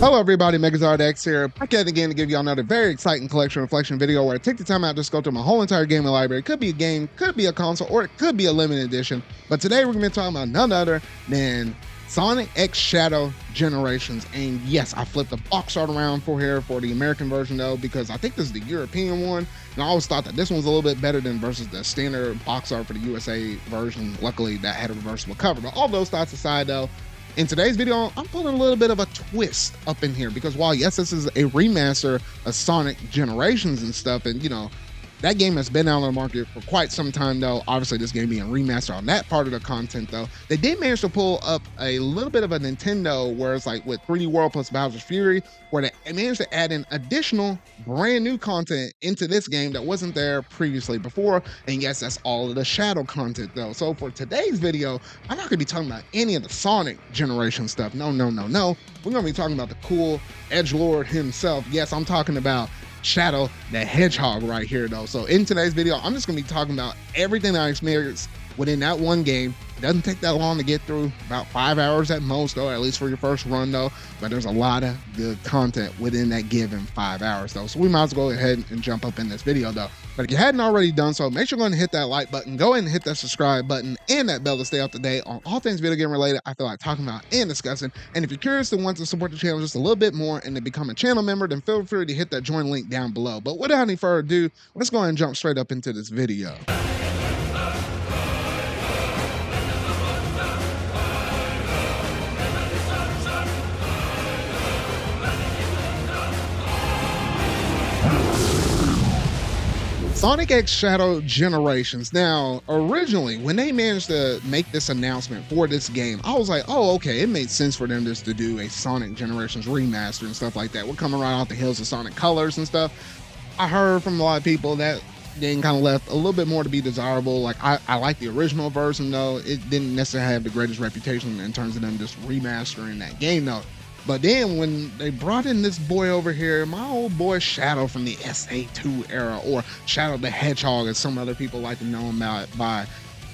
Hello everybody, MegazardX here, back at it again to give y'all another very exciting collection reflection video where I take the time out to just go through my whole entire gaming library. It could be a game, could be a console, or it could be a limited edition. But today we're going to be talking about none other than Sonic X Shadow Generations. And yes, I flipped the box art around for here for the American version though, because I think this is the European one. And I always thought that this one's a little bit better than versus the standard box art for the USA version. Luckily that had a reversible cover. But all those thoughts aside though, in today's video, I'm putting a little bit of a twist up in here because while yes, this is a remaster of Sonic Generations and stuff, and you know, that game has been out on the market for quite some time though. Obviously, this game being remastered on that part of the content though, they did manage to pull up a little bit of a Nintendo where it's like with 3D World plus Bowser's Fury, where they managed to add in additional brand new content into this game that wasn't there previously before. And yes, that's all of the Shadow content though. So for today's video, I'm not gonna be talking about any of the Sonic Generation stuff. No. We're gonna be talking about the cool edgelord himself. Yes, I'm talking about Shadow the Hedgehog right here though. So in today's video, I'm just gonna be talking about everything that I experienced within that one game. It doesn't take that long to get through, about 5 hours at most though, at least for your first run though. But there's a lot of good content within that given 5 hours though. So we might as well go ahead and jump up in this video though. But if you hadn't already done so, make sure you're going to hit that like button, go ahead and hit that subscribe button and that bell to stay up to date on all things video game related I feel like talking about and discussing. And if you're curious and want to support the channel just a little bit more and to become a channel member, then feel free to hit that join link down below. But without any further ado, let's go ahead and jump straight up into this video. Sonic X Shadow Generations. Now, originally, when they managed to make this announcement for this game, I was like, oh, okay, it made sense for them just to do a Sonic Generations remaster and stuff like that. We're coming right off the heels of Sonic Colors and stuff. I heard from a lot of people that game kind of left a little bit more to be desirable. Like, I like the original version, though. It didn't necessarily have the greatest reputation in terms of them just remastering that game, though. But then when they brought in this boy over here, my old boy Shadow from the SA2 era, or Shadow the Hedgehog as some other people like to know him by,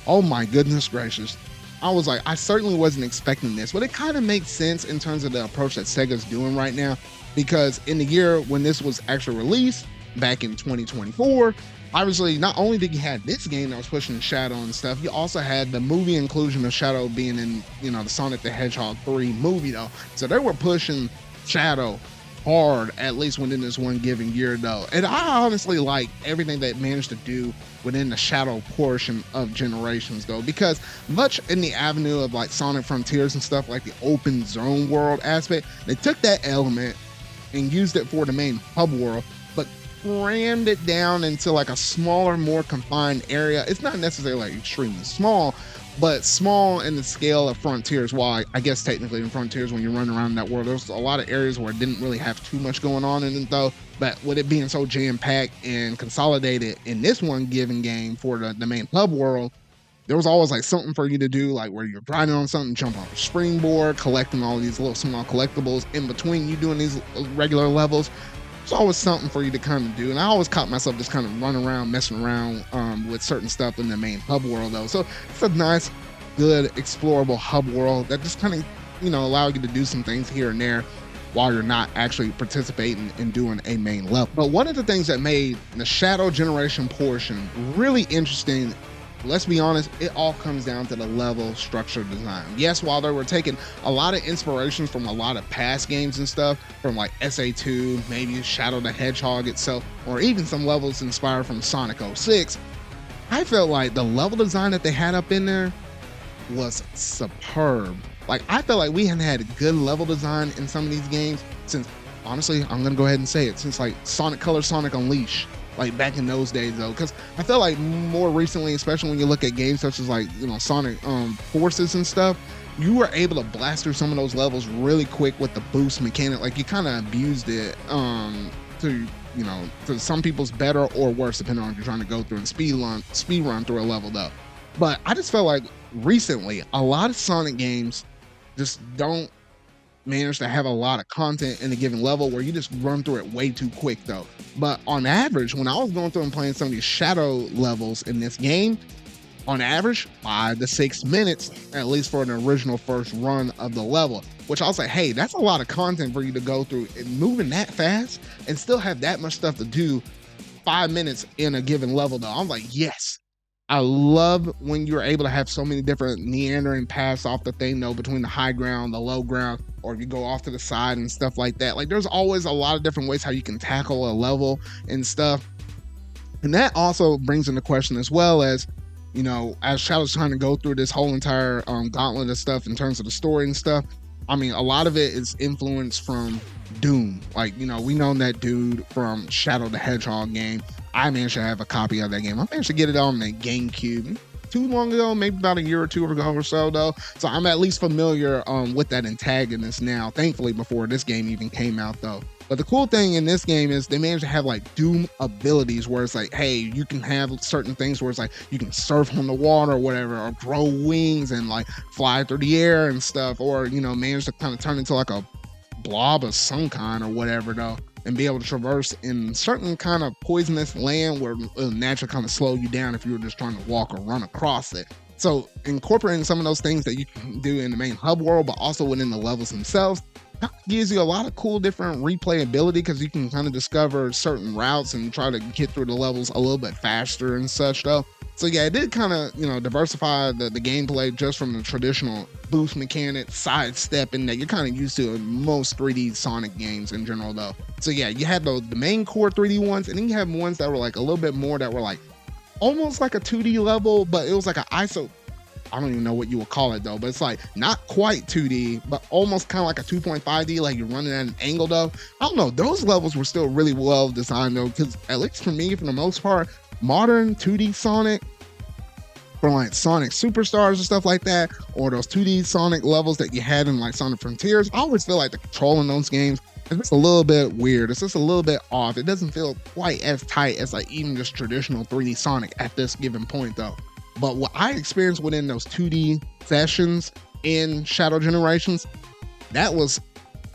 oh my goodness gracious. I was like, I certainly wasn't expecting this, but it kind of makes sense in terms of the approach that Sega's doing right now, because in the year when this was actually released, back in 2024, obviously, not only did you have this game that was pushing Shadow and stuff, you also had the movie inclusion of Shadow being in, you know, the Sonic the Hedgehog 3 movie though. So they were pushing Shadow hard, at least within this one given year though. And I honestly like everything they managed to do within the Shadow portion of Generations though, because much in the avenue of like Sonic Frontiers and stuff, like the open zone world aspect, they took that element and used it for the main hub world, but crammed it down into like a smaller, more confined area. It's not necessarily like extremely small, but small in the scale of Frontiers. While I guess technically in Frontiers, when you're running around in that world, there's a lot of areas where it didn't really have too much going on in it though. But with it being so jam-packed and consolidated in this one given game for the main hub world, there was always like something for you to do, like where you're grinding on something, jump on a springboard, collecting all these little small collectibles in between you doing these regular levels. It's always something for you to kind of do, and I always caught myself just kind of running around, messing around with certain stuff in the main hub world though. So it's a nice, good, explorable hub world that just kind of, you know, allow you to do some things here and there while you're not actually participating in doing a main level. But one of the things that made the Shadow Generation portion really interesting, let's be honest, it all comes down to the level structure design. Yes, while they were taking a lot of inspirations from a lot of past games and stuff, from like SA2, maybe Shadow the Hedgehog itself, or even some levels inspired from Sonic 06, I felt like the level design that they had up in there was superb. Like, I felt like we hadn't had good level design in some of these games since, honestly, I'm gonna go ahead and say it, since like Sonic Color, Sonic Unleashed. Like back in those days though, because I feel like more recently, especially when you look at games such as like, you know, Sonic Forces and stuff, you were able to blast through some of those levels really quick with the boost mechanic. Like you kind of abused it to, you know, to some people's better or worse, depending on if you're trying to go through and speed run through a level though. But I just felt like recently a lot of Sonic games just don't manage to have a lot of content in a given level where you just run through it way too quick though. But on average, when I was going through and playing some of these Shadow levels in this game, on average 5 to 6 minutes, at least for an original first run of the level. Which I was like, hey, that's a lot of content for you to go through, and moving that fast and still have that much stuff to do. 5 minutes in a given level, though, I'm like, yes. I love when you're able to have so many different meandering paths off the thing, though, between the high ground, the low ground, or if you go off to the side and stuff like that. Like, there's always a lot of different ways how you can tackle a level and stuff. And that also brings into question, as well as, as Shadow's trying to go through this whole entire gauntlet of stuff in terms of the story and stuff. I mean, a lot of it is influenced from Doom. Like, we know that dude from Shadow the Hedgehog game. I managed to have a copy of that game. I managed to get it on the GameCube too long ago, maybe about a year or two ago or so, though. So I'm at least familiar with that antagonist now, thankfully, before this game even came out, though. But the cool thing in this game is they managed to have like Doom abilities where it's like, hey, you can have certain things where it's like you can surf on the water or whatever, or grow wings and like fly through the air and stuff, or, manage to kind of turn into like a blob of some kind or whatever, though, and be able to traverse in certain kind of poisonous land where it'll naturally kind of slow you down if you were just trying to walk or run across it. So incorporating some of those things that you can do in the main hub world, but also within the levels themselves, gives you a lot of cool different replayability, because you can kind of discover certain routes and try to get through the levels a little bit faster and such, though. So yeah, it did kind of, diversify the gameplay just from the traditional boost mechanic, sidestepping that you're kind of used to in most 3D Sonic games in general, though. So yeah, you had the main core 3D ones, and then you have ones that were like a little bit more that were like almost like a 2D level, but it was like an ISO. I don't even know what you would call it, though, but it's like not quite 2D, but almost kind of like a 2.5D, like you're running at an angle, though. I don't know. Those levels were still really well designed, though, because at least for me, for the most part, modern 2D Sonic, from like Sonic Superstars and stuff like that, or those 2D Sonic levels that you had in like Sonic Frontiers, I always feel like the control in those games is just a little bit weird. It's just a little bit off. It doesn't feel quite as tight as like even just traditional 3D Sonic at this given point, though. But what I experienced within those 2D sessions in Shadow Generations, that was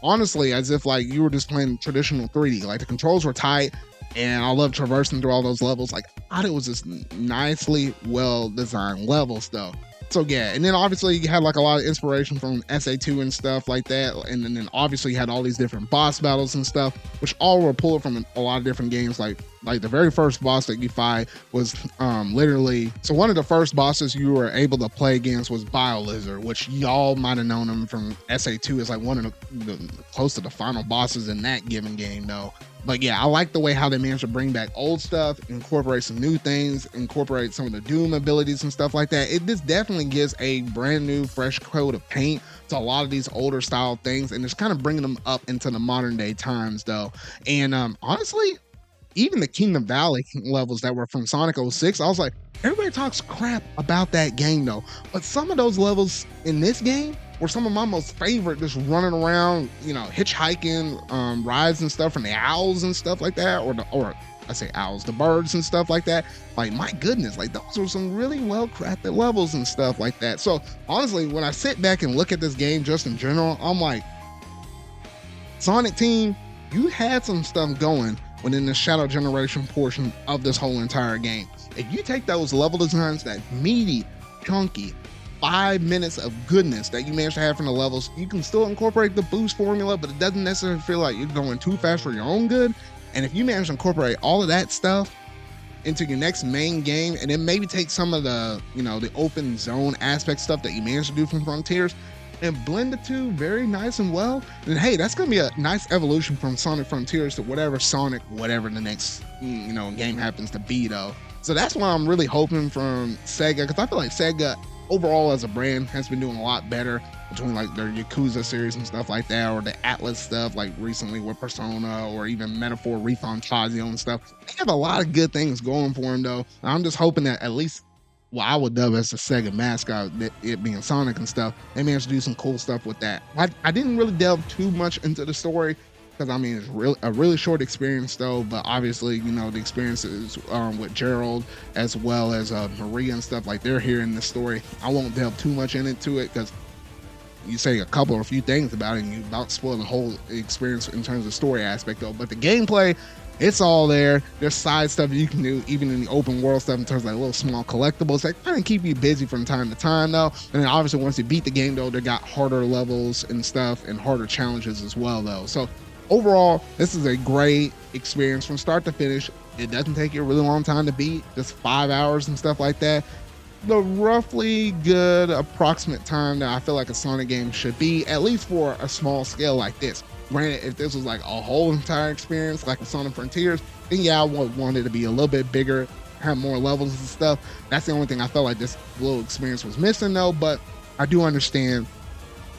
honestly as if like you were just playing traditional 3D. Like the controls were tight, and I love traversing through all those levels. Like I thought it was just nicely well designed levels, though. So yeah, and then obviously you had like a lot of inspiration from SA2 and stuff like that, and then obviously you had all these different boss battles and stuff, which all were pulled from a lot of different games. Like the very first boss that you fight was literally, so one of the first bosses you were able to play against was BioLizard, which y'all might have known him from SA2 as like one of the close to the final bosses in that given game, though. But yeah, I like the way how they managed to bring back old stuff, incorporate some new things, incorporate some of the Doom abilities and stuff like that. This definitely gives a brand new, fresh coat of paint to a lot of these older style things, and it's kind of bringing them up into the modern day times, though. And honestly, even the Kingdom Valley levels that were from Sonic 06, I was like, everybody talks crap about that game, though. But some of those levels in this game were some of my most favorite, just running around, hitchhiking, rides and stuff from the owls and stuff like that, or I say owls, the birds and stuff like that. Like, my goodness, like those were some really well crafted levels and stuff like that. So honestly, when I sit back and look at this game just in general, I'm like, Sonic Team, you had some stuff going within the Shadow Generation portion of this whole entire game. If you take those level designs, that meaty, chunky 5 minutes of goodness that you manage to have from the levels, you can still incorporate the boost formula, but it doesn't necessarily feel like you're going too fast for your own good. And if you manage to incorporate all of that stuff into your next main game, and then maybe take some of the, the open zone aspect stuff that you managed to do from Frontiers and blend the two very nice and well, then hey, that's gonna be a nice evolution from Sonic Frontiers to whatever the next game happens to be, though. So that's why I'm really hoping from Sega, because I feel like Sega overall as a brand has been doing a lot better between like their Yakuza series and stuff like that, or the Atlas stuff like recently with Persona, or even Metaphor Refantasio and stuff. They have a lot of good things going for them, though. I'm just hoping that at least what I would dub as the Sega mascot, it being Sonic and stuff, they managed to do some cool stuff with that. I didn't really delve too much into the story, because I mean, it's a really short experience, though. But obviously, the experiences with Gerald as well as Maria and stuff, like they're here in the story. I won't delve too much into it, because you say a few things about it and you about spoil the whole experience in terms of story aspect, though. But the gameplay, It's all there. There's side stuff you can do, even in the open world stuff, in terms of like little small collectibles that kind of keep you busy from time to time, though. And then obviously once you beat the game, though, they got harder levels and stuff and harder challenges as well, though. So overall, this is a great experience from start to finish. It doesn't take you a really long time to beat, just 5 hours and stuff like that. The roughly good approximate time that I feel like a Sonic game should be, at least for a small scale like this. Granted, if this was like a whole entire experience like a Sonic Frontiers, then yeah, I would want it to be a little bit bigger, have more levels and stuff. That's the only thing I felt like this little experience was missing, though. But I do understand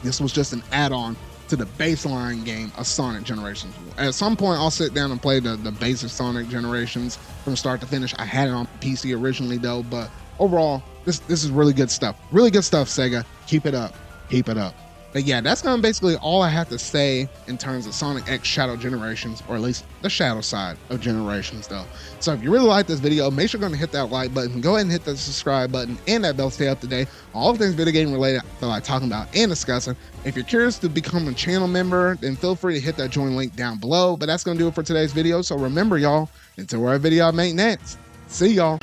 this was just an add-on to the baseline game of Sonic Generations. At some point, I'll sit down and play the basic Sonic Generations from start to finish. I had it on PC originally, though, but overall, this is really good stuff. Really good stuff, Sega. Keep it up. Keep it up. But yeah, that's kind of basically all I have to say in terms of Sonic X Shadow Generations, or at least the Shadow side of Generations, though. So if you really like this video, make sure you're going to hit that like button, go ahead and hit the subscribe button and that bell to stay up to date on all things video game related I feel like talking about and discussing. If you're curious to become a channel member, then feel free to hit that join link down below. But that's going to do it for today's video. So remember, y'all, until our video I make next, see y'all.